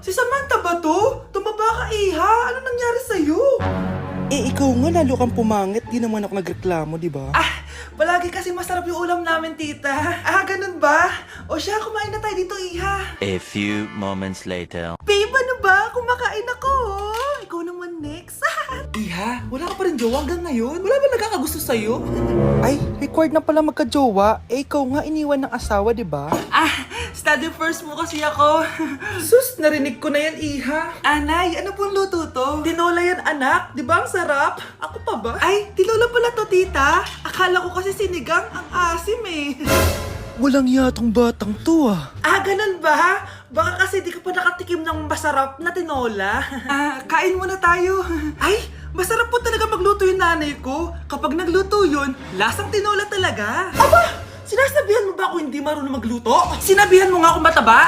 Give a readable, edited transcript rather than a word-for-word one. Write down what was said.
Si Samantha ba to? Tumaba ka, Iha. Ano nangyari sa'yo? Eh, ikaw nga lalo kang pumangit. Di naman ako nagreklamo, di ba? Palagi kasi masarap yung ulam namin, tita. Ganun ba? O siya, kumain na tayo dito, Iha. A few moments later. Babe, ano ba? Kumakain ako. Ikaw naman next. Iha, wala ka pa rin jowa hanggang ngayon? Wala ba nagkakagusto sa'yo? Ay, required na pala magka-jowa. Eh, ikaw nga iniwan ng asawa, di ba? Study first mo kasi ako. Sus, narinig ko na yan, Iha. Anay, ano pong luto to? Tinola yan, anak. Di ba ang sarap? Ako pa ba? Ay, tinola pala to, tita. Akala ko kasi sinigang, ang asim eh. Walang yatong batang to ah. Ganun ba? Baka kasi di ka pa nakatikim ng masarap na tinola. Kain muna tayo. Ay, masarap po talaga magluto yung nanay ko. Kapag nagluto yun, lasang tinola talaga. Aba! Sinasabihan mo ba ako hindi marunong magluto? Sinabihan mo nga ako mataba?